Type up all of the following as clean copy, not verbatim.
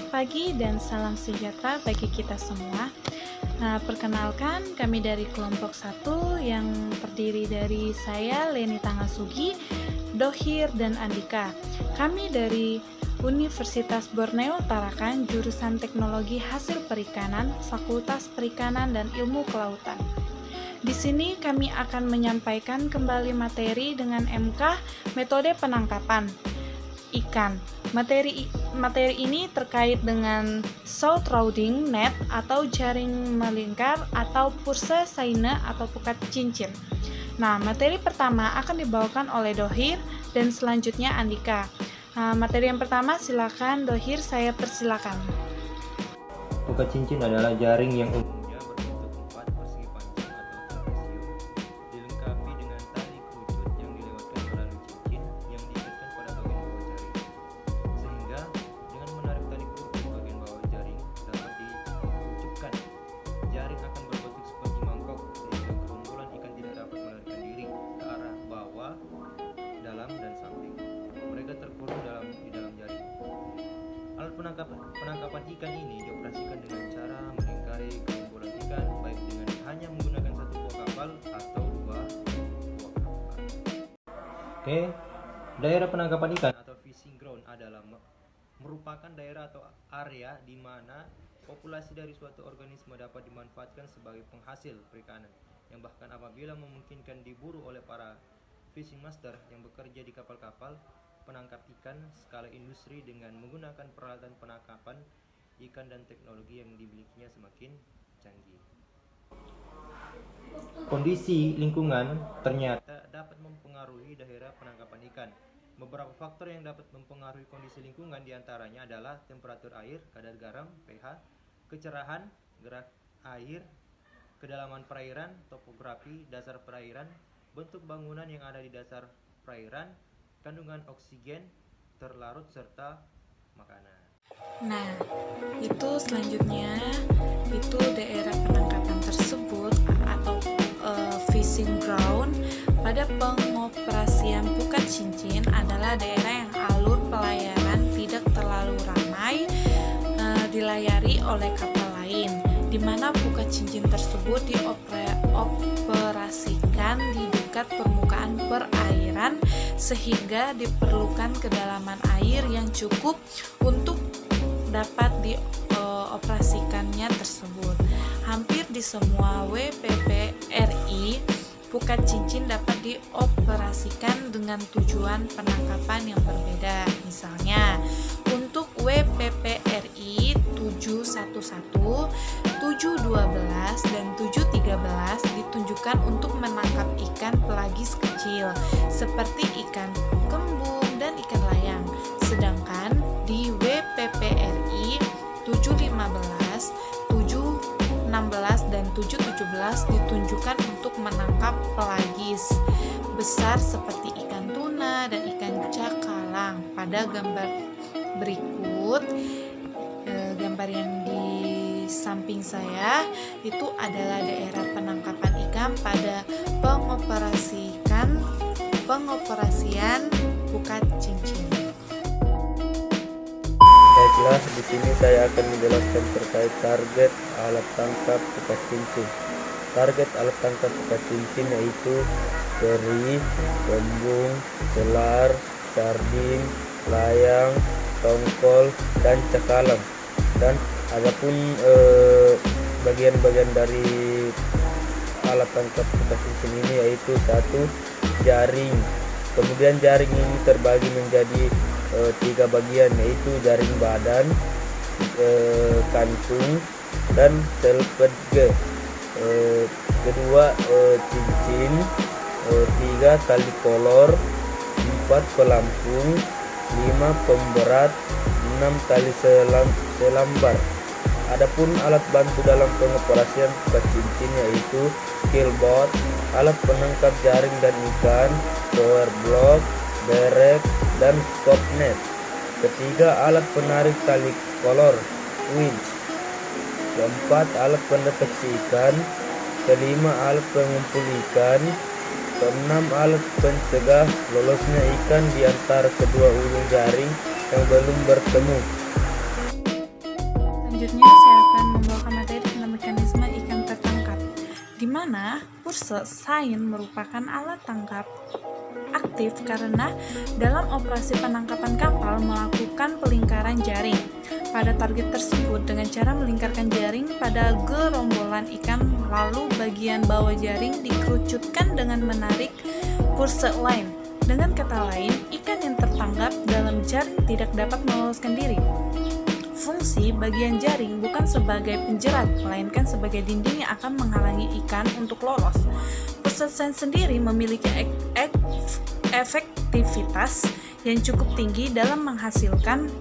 Pagi dan salam sejahtera bagi kita semua. Perkenalkan, kami dari kelompok 1 yang terdiri dari saya, Leni Tangasugi, Dohir, dan Andika. Kami dari Universitas Borneo Tarakan, jurusan Teknologi Hasil Perikanan, Fakultas Perikanan dan Ilmu Kelautan. Di sini kami akan menyampaikan kembali materi dengan MK metode penangkapan ikan. Materi ini terkait dengan shrouding net atau jaring melingkar atau purse saina atau pukat cincin. Nah, materi pertama akan dibawakan oleh Dohir dan selanjutnya Andika. Materi yang pertama silakan Dohir, saya persilakan. Pukat cincin adalah jaring yang umumnya berbentuk 4 persegi panjang atau trapesium, dilengkapi dengan tali kerucut yang dilewatkan melalui cincin yang diikatkan pada bagian bawah jaring, sehingga dengan menarik tali kerucut bagian bawah jaring dapat dikucupkan. Jaring akan berbentuk seperti mangkok sehingga gerombolan ikan tidak dapat melarikan diri ke arah bawah, dalam, dan samping. Mereka terkurung di dalam jaring. Alat penangkapan ikan ini dioperasikan dengan cara melingkari gerombolan ikan baik dengan hanya menggunakan satu buah kapal atau dua buah kapal. Daerah penangkapan ikan atau fishing ground adalah merupakan daerah atau area di mana populasi dari suatu organisme dapat dimanfaatkan sebagai penghasil perikanan, yang bahkan apabila memungkinkan diburu oleh para fishing master yang bekerja di kapal-kapal penangkap ikan skala industri dengan menggunakan peralatan penangkapan ikan dan teknologi yang dimilikinya semakin canggih. Kondisi lingkungan ternyata dapat mempengaruhi daerah penangkapan ikan. Beberapa faktor yang dapat mempengaruhi kondisi lingkungan diantaranya adalah temperatur air, kadar garam, pH, kecerahan, gerak air, kedalaman perairan, topografi dasar perairan, bentuk bangunan yang ada di dasar perairan, kandungan oksigen terlarut, serta makanan. Nah, itu selanjutnya itu daerah penangkapan tersebut atau fishing ground pada pengoperasian pukat cincin adalah daerah yang alur pelayaran tidak terlalu ramai dilayari oleh kapal lain, di mana pukat cincin tersebut dioperasikan di dekat permukaan perairan sehingga diperlukan kedalaman air yang cukup untuk dapat dioperasikannya tersebut. Hampir di semua WPPRI, pukat cincin dapat dioperasikan dengan tujuan penangkapan yang berbeda. Misalnya, untuk WPPRI 711, 712, dan 713 ditunjukkan untuk menangkap ikan pelagis kecil seperti ikan kembung dan ikan layang. Sedangkan di WPPRI 715, 716, dan 717 ditunjukkan untuk menangkap pelagis besar seperti ikan tuna dan ikan cakalang. Pada gambar berikut, gambar yang di samping saya itu adalah daerah penangkapan ikan pada pengoperasian pukat cincin. Baiklah, di sini saya akan menjelaskan terkait target alat tangkap pukat cincin. Target alat tangkap pukat cincin yaitu teri, kembung, selar, sardin, layang, tongkol, dan cakalang. Dan adapun bagian-bagian dari alat tangkap pukat cincin ini yaitu satu, jaring. Kemudian jaring ini terbagi menjadi 3 bagian, yaitu jaring badan, kantung, dan selpedge. Kedua, cincin. 3, tali kolor. 4, pelampung. 5, pemberat. 6, tali selambar. Adapun alat bantu dalam pengoperasian pukat cincin yaitu killboat, alat penangkap jaring dan ikan, power block, derek, dan stop net. Ketiga, alat penarik tali kolor, winch. Keempat, alat pendeteksi ikan. Kelima, alat pengumpul ikan. Keenam, alat pencegah lolosnya ikan di antara kedua ujung jaring yang belum bertemu. Selanjutnya saya akan membawakan materi tentang mekanisme ikan tertangkap, di mana purse sain merupakan alat tangkap aktif karena dalam operasi penangkapan kapal melakukan pelingkaran jaring pada target tersebut dengan cara melingkarkan jaring pada gerombolan ikan, lalu bagian bawah jaring dikerucutkan dengan menarik purse lain. Dengan kata lain, ikan yang tertangkap dalam jaring tidak dapat meloloskan diri. Fungsi bagian jaring bukan sebagai penjerat, melainkan sebagai dinding yang akan menghalangi ikan untuk lolos. Purse sain sendiri memiliki efektivitas yang cukup tinggi dalam menghasilkan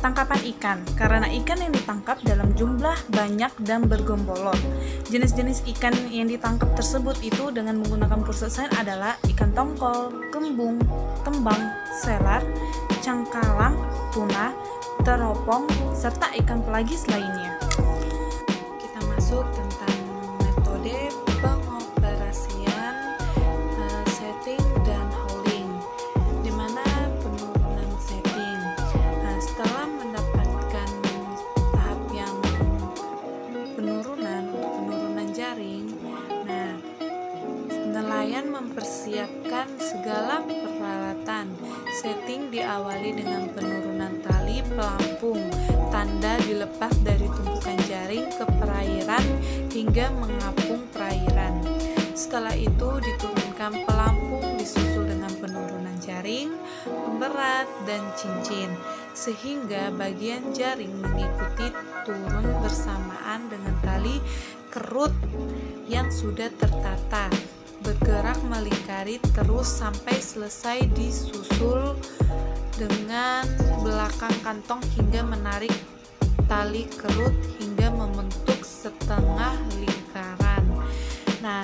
tangkapan ikan, karena ikan yang ditangkap dalam jumlah banyak dan bergombolot. Jenis-jenis ikan yang ditangkap tersebut itu dengan menggunakan purse sain adalah ikan tongkol, kembung, tembang, selar, cangkalang, tuna, teropong, serta ikan pelagis lainnya. Kita masuk tentang metode pengoperasian setting dan hauling, di mana penurunan setting. Setelah mendapatkan tahap yang penurunan jaring, nelayan mempersiapkan segala peralatan. Setting diawali dengan penurunan tali pelampung, tanda dilepas dari tumpukan jaring ke perairan hingga mengapung perairan. Setelah itu diturunkan pelampung disusul dengan penurunan jaring, pemberat, dan cincin, sehingga bagian jaring mengikuti turun bersamaan dengan tali kerut yang sudah tertata, bergerak melingkari terus sampai selesai disusul dengan belakang kantong hingga menarik tali kerut hingga membentuk setengah lingkaran.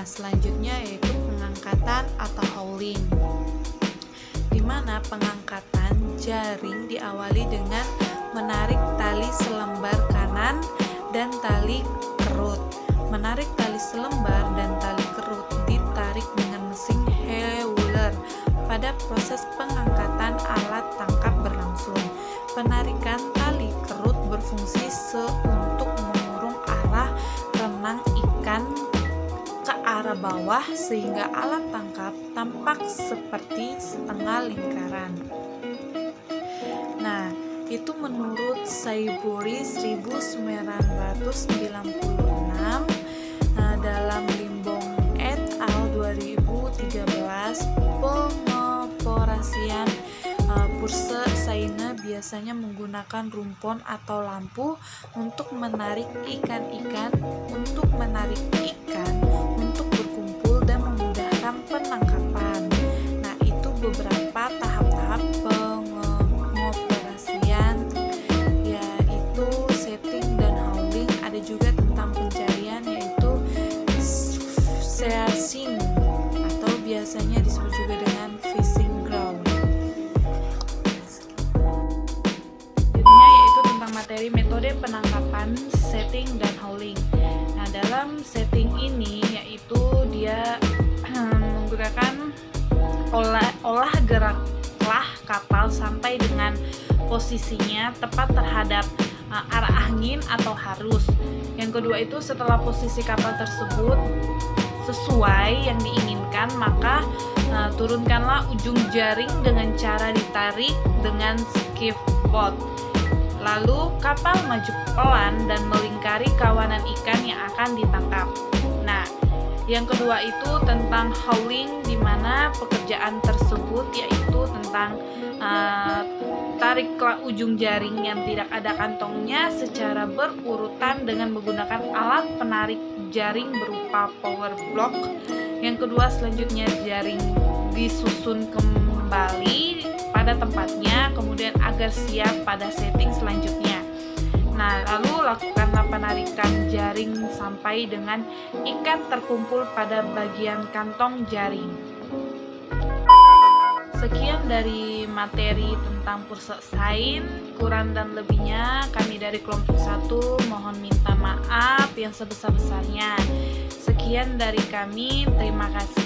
Selanjutnya yaitu pengangkatan atau hauling, di mana pengangkatan jaring diawali dengan menarik tali selembar kanan dan tali kerut. Menarik tali selembar dan tali kerut ditarik dengan mesin heuler. Pada proses pengangkatan alat tangkap berlangsung. Penarikan tali kerut berfungsi untuk mengurung arah renang ikan ke arah bawah sehingga alat tangkap tampak seperti setengah lingkaran. Itu menurut Saiburi 1996 dalam Limbong et al. 2013. Pengoperasian purse sain biasanya menggunakan rumpon atau lampu untuk menarik ikan untuk berkumpul dan memudahkan penangkapan. Itu beberapa tahap-tahap pengoperasian, yaitu setting dan hauling. Ada juga tentang pencarian, yaitu searching atau biasanya disebut juga dengan fishing ground. Selanjutnya yaitu tentang materi metode penangkapan, setting dan hauling. Dalam setting ini yaitu dia menggunakan olah geraklah kapal sampai dengan posisinya tepat terhadap arah angin atau harus. Yang kedua itu setelah posisi kapal tersebut sesuai yang diinginkan, maka turunkanlah ujung jaring dengan cara ditarik dengan skiff boat. Lalu kapal maju pelan dan melingkari kawanan ikan yang akan ditangkap. Yang kedua itu tentang hauling, di mana pekerjaan tersebut yaitu tentang tariklah ujung jaring yang tidak ada kantongnya secara berurutan dengan menggunakan alat penarik jaring berupa power block. Yang kedua selanjutnya jaring disusun kembali pada tempatnya, kemudian agar siap pada setting selanjutnya. Lalu lakukanlah penarikan jaring sampai dengan ikan terkumpul pada bagian kantong jaring. Sekian dari materi tentang purse sain. Kurang dan lebihnya kami dari kelompok 1 mohon minta maaf yang sebesar-besarnya. Sekian dari kami, terima kasih.